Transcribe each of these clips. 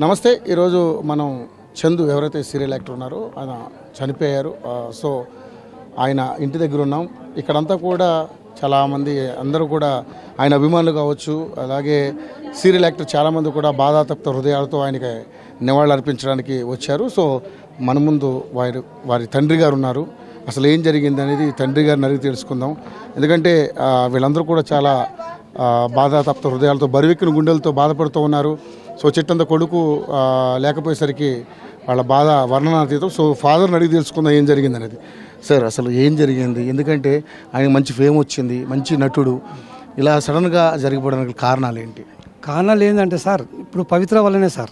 నమస్తే. ఈరోజు మనం చందు ఎవరైతే సీరియల్ యాక్టర్ ఉన్నారో ఆయన చనిపోయారు. సో ఆయన ఇంటి దగ్గర ఉన్నాం. ఇక్కడంతా కూడా చాలామంది అందరూ కూడా ఆయన అభిమానులు కావచ్చు, అలాగే సీరియల్ యాక్టర్ చాలామంది కూడా బాధాతప్త హృదయాలతో ఆయనకి నివాళులు అర్పించడానికి వచ్చారు. సో మన ముందు వారి తండ్రి గారు ఉన్నారు. అసలు ఏం జరిగింది అనేది తండ్రి గారిని అడిగి తెలుసుకుందాం. ఎందుకంటే వీళ్ళందరూ కూడా చాలా బాధాతప్త హృదయాలతో బరువెక్కిన గుండెలతో బాధపడుతూ ఉన్నారు. సో చిట్టంత కొడుకు లేకపోయేసరికి వాళ్ళ బాధ వర్ణనాతీతం. సో ఫాదర్ని అడిగి తెలుసుకుందాం ఏం జరిగింది అనేది. సార్ అసలు ఏం జరిగింది? ఎందుకంటే ఆయన మంచి ఫేమ్ వచ్చింది, మంచి నటుడు, ఇలా సడన్గా జరిగిపోవడానికి కారణాలు ఏంటి? కారణాలు ఏంటంటే సార్, ఇప్పుడు పవిత్ర వల్లనే సార్.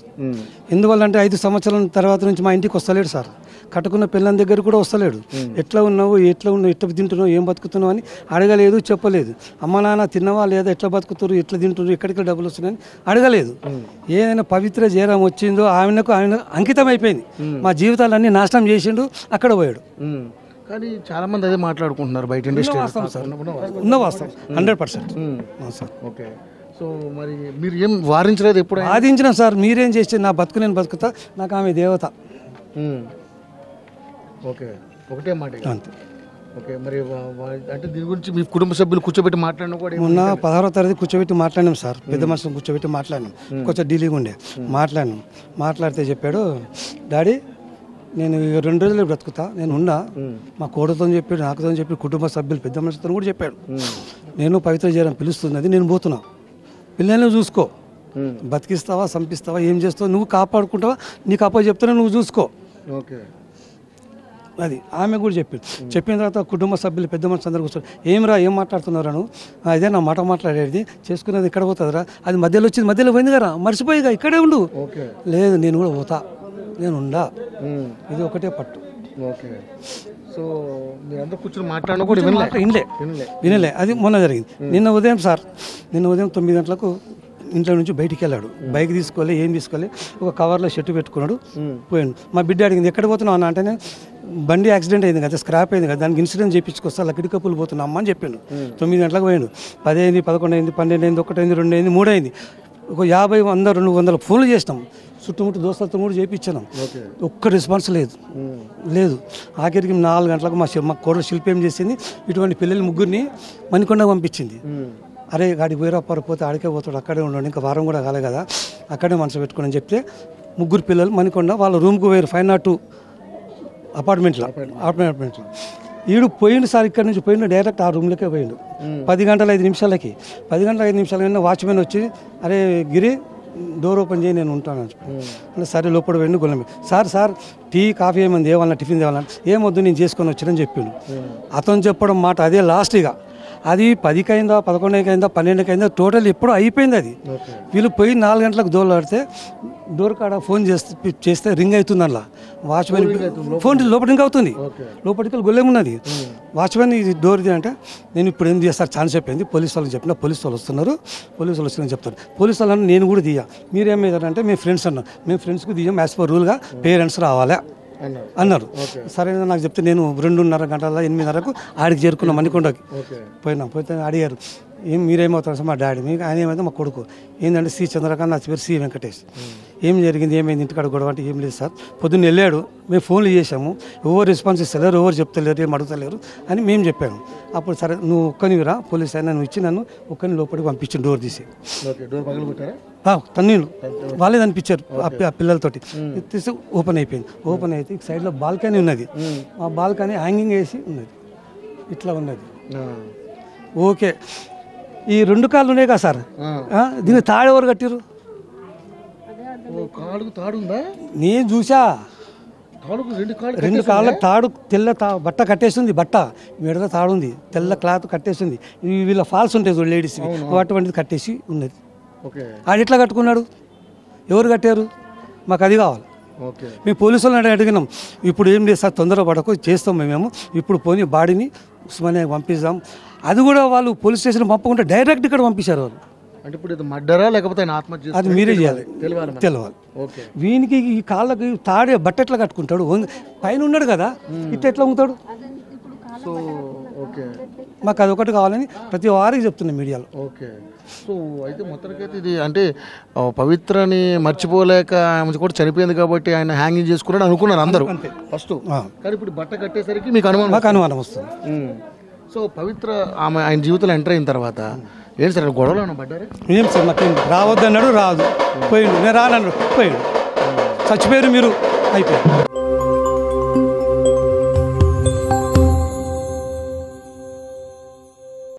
ఎందువల్లంటే 5 సంవత్సరాల తర్వాత నుంచి మా ఇంటికి వస్తలేడు సార్. కట్టుకున్న పిల్లల దగ్గర కూడా వస్తలేడు. ఎట్లా ఉన్నావు, ఎట్లా తింటున్నావు, ఏం బతుకుతున్నావు అని అడగలేదు, చెప్పలేదు. అమ్మ నాన్న తిన్నవా లేదా, ఎట్లా బతుకుతారు, ఎట్లా తింటున్నారు, ఎక్కడికి డబ్బులు వస్తున్నాయని అడగలేదు. ఏదైనా పవిత్ర జయరాం వచ్చిందో ఆయన అంకితం అయిపోయింది. మా జీవితాలన్నీ నాశనం చేసిండు, అక్కడ పోయాడు. కానీ చాలా మంది అదే మాట్లాడుకుంటున్నారు బయట ఇండస్ట్రీ. ఉన్న వాస్తవం 100% సార్. ఓకే. సో మరి మీరు ఏం వారించలేదు? ఎప్పుడు వాదించినా సార్, మీరేం చేస్తే నా బతుకు నేను బతుకుతా, నాకు ఆమె దేవత. ఓకే, ఒకటే మాట అంతే. ఓకే. మరి అంటే దీని గురించి మీ కుటుంబ సభ్యులు కూర్చోబెట్టి మాట్లాడినా కూడా మొన్న 16వ తరగతి కూర్చోబెట్టి మాట్లాడినాం సార్. పెద్ద మనుషులను కూర్చోబెట్టి మాట్లాడినాం. కొంచెం ఢిల్లీగా ఉండే మాట్లాడితే చెప్పాడు, డాడీ నేను 2 రోజులు బ్రతుకుతా, నేను ఉన్నా. మా కోడతో చెప్పాడు, నాకుతో చెప్పాడు, కుటుంబ సభ్యులు పెద్ద మనుషులతో కూడా చెప్పాడు. నేను పవిత్ర చేయడం పిలుస్తున్నది, నేను పోతున్నా, పిల్లల్ని చూసుకో, బతికిస్తావా చంపిస్తావా ఏం చేస్తావు, నువ్వు కాపాడుకుంటావా, నీకు అప్ప చెప్తాను, నువ్వు చూసుకో. ఓకే. అది ఆమె కూడా చెప్పింది. చెప్పిన తర్వాత కుటుంబ సభ్యులు పెద్ద మనుషులు అందరూ కూర్చొని, ఏం మాట్లాడుతున్నారా నువ్వు, అదే నా మాట మాట్లాడేది, చేసుకునేది ఎక్కడ పోతుందిరా, అది మధ్యలో వచ్చింది, మధ్యలో పోయింది కదా, మర్చిపోయిగా ఇక్కడే ఉండు. లేదు నేను కూడా పోతా, నేను ఉండా, ఇది ఒకటే పట్టు. ఓకే. సో మీరందరూ కూర్చొని మాట్లాడినా కూడా వినలే. అది మొన్న జరిగింది. నిన్న ఉదయం 9 గంటలకు ఇంట్లో నుంచి బయటికి వెళ్ళాడు. బైక్ తీసుకోలే, ఏం తీసుకోలే, ఒక కవర్లో షర్టు పెట్టుకున్నాడు, పోయాడు. మా బిడ్డ అడిగింది, ఎక్కడ పోతున్నావు అన్న అంటే, బండి యాక్సిడెంట్ అయింది కదా, స్క్రాప్ అయింది కదా, దానికి ఇన్సూరెన్స్ చేయించుకొస్తా, లక్కడి కప్పులు పోతున్నా అమ్మ అని చెప్పాడు. 9 గంటలకు పోయాడు. 10 అయింది, 11 అయింది, 12 అయింది, 1 అయింది, 2 అయింది, 3 అయింది. ఒక 50, 100, 200 ఫోన్లు చేసినాం. చుట్టుముట్టు దోస్తులతో కూడా చేయించాం. ఒక్క రెస్పాన్స్ లేదు. ఆఖరికి 4 గంటలకు మా కోడలు శిల్పి ఏం చేసింది, ఇటువంటి పిల్లలు 3 మణికొండ పంపించింది. అరే గాడికి పోయిరా, పోతే ఆడికే పోతాడు, అక్కడే ఉండండి, ఇంకా వారం కూడా కాలే కదా, అక్కడే మనసు పెట్టుకుని అని చెప్తే 3 పిల్లలు మణికొండ వాళ్ళ రూమ్కి పోయారు. 502 అపార్ట్మెంట్లో. ఈడు పోయిండు సార్, ఇక్కడ నుంచి పోయిండు, డైరెక్ట్ ఆ రూమ్లోకే పోయిండు. 10 గంటల 5 నిమిషాలకి వాచ్మెన్ వచ్చి, అరే గిరి డోర్ ఓపెన్ చేయి, నేను ఉంటాను అంటే, సరే లోపల వెండి గొల్లమే, సార్ టీ కాఫీ ఏమైంది, ఏమన్నా టిఫిన్ తేవాలని, ఏమొద్దు నేను చేసుకొని వచ్చినని చెప్పిండు. అతను చెప్పడం మాట అదే లాస్ట్. ఇక అది 10కి అయిందా, 11కి అయిందా, 12కి అయిందా, టోటల్ ఎప్పుడో అయిపోయింది. అది వీళ్ళు పోయి 4 గంటలకు దోలాడితే డోర్ కాడ ఫోన్ చేస్తే రింగ్ అవుతుంది. అలా వాచ్మెన్ ఫోన్ లోపల రింగ్ అవుతుంది, లోపలికి గొల్లేమున్నది. వాచ్మెన్ ఇది డోర్ది అంటే, నేను ఇప్పుడు ఏం చేస్తారు, ఛాన్స్ చెప్పింది, పోలీసు వాళ్ళకి చెప్పిన, పోలీసు వాళ్ళు వస్తున్నారు, పోలీసు వాళ్ళు వస్తున్నారని చెప్తారు. పోలీసు వాళ్ళని నేను కూడా దిగా, మీరేమేదంటే మేము ఫ్రెండ్స్ అన్నారు, మేము ఫ్రెండ్స్కి దిగాం, యాజ్ పర్ రూల్గా పేరెంట్స్ రావాలా అన్నారు. సరే నాకు చెప్తే నేను 2:30 గంటల 8:30కు ఆడికి చేరుకున్నాం మణికొండకి. పోతే అడిగారు, మీరేమవుతారు సార్, మా డాడీ, మీకు ఆయన ఏమైతే మా కొడుకు, ఏంటంటే సి చంద్రకాంత్, నా పేరు సి వెంకటేష్. ఏం జరిగింది, ఏమైంది, ఇంటికాడ గొడవ అంటే, ఏం లేదు సార్, పొద్దున్న వెళ్ళాడు, మేము ఫోన్లు చేసాము, ఎవరు రెస్పాన్స్ ఇస్తలేరు, ఎవరు చెప్తలేరు, ఏం అడుగుతలేరు అని మేము చెప్పాము. అప్పుడు సరే నువ్వు ఒక్కనివి రా, పోలీస్ అయినా నువ్వు ఇచ్చి నన్ను ఒక్కని లోపలికి పంపించి డోర్ తీసి తన్నీళ్ళు వాళ్ళే అనిపించారు ఆ పిల్లలతోటి తీసి ఓపెన్ అయిపోయింది. ఓపెన్ అయితే సైడ్లో బాల్కనీ ఉన్నది, ఆ బాల్కనీ హ్యాంగింగ్ వేసి ఉన్నది, ఇట్లా ఉన్నది. ఓకే, ఈ 2 కాళ్ళు ఉన్నాయి కదా సార్, దీన్ని తాడు ఎవరు కట్టిరు? నేను చూసా, 2 కాళ్ళకు తాడు, తెల్ల బట్ట కట్టేసింది, బట్ట మెడలో తాడు ఉంది, తెల్ల క్లాత్ కట్టేసింది. వీళ్ళ ఫాల్స్ ఉంటాయి చూడు లేడీస్, అటువంటిది కట్టేసి ఉన్నది. ఆడు ఎట్లా కట్టుకున్నాడు, ఎవరు కట్టారు, మాకు అది కావాలి. మేము పోలీసు వాళ్ళని అడిగినాం, ఇప్పుడు ఏం లేదు సార్, తొందర పడకు, చేస్తాం మేము, ఇప్పుడు పోనీ బాడీని ఉస్మానియాకి పంపిస్తాం. అది కూడా వాళ్ళు పోలీస్ స్టేషన్ పంపకుండా డైరెక్ట్ ఇక్కడ పంపించారు వాళ్ళు. అంటే ఇప్పుడు ఇది మర్డరా లేకపోతే ఆత్మహత్య, అది మీరే చేయాలి, తెలవాలి. వీనికి ఈ కాళ్ళకి తాడే బట్ట ఎట్లా కట్టుకుంటాడు, పైన ఉన్నాడు కదా, ఇట్లా ఎట్లా ఉంగుతాడు, సో ఓకే మాకు అది ఒకటి కావాలని ప్రతి వారికి చెప్తున్నాం మీడియాలో. ఓకే. సో అయితే మొత్తానికైతే ఇది అంటే పవిత్రని మర్చిపోలేక ఆమె కూడా చనిపోయింది కాబట్టి ఆయన హ్యాంగింగ్ చేసుకున్నాడు అనుకున్నారు అందరూ ఫస్ట్. కానీ ఇప్పుడు బట్ట కట్టేసరికి మీకు అనుమానం మాకు అనుమానం వస్తుంది. సో పవిత్ర ఆమె ఆయన జీవితంలో ఎంటర్ అయిన తర్వాత ఏంటి సార్ గొడవలు పడ్డారు? ఏం సార్ మాకేం రావద్దన్నాడు, రాదు, పోయిండు. నేను రానన్నాడు, పోయిండు. చచ్చిపోయారు మీరు, అయిపోయారు.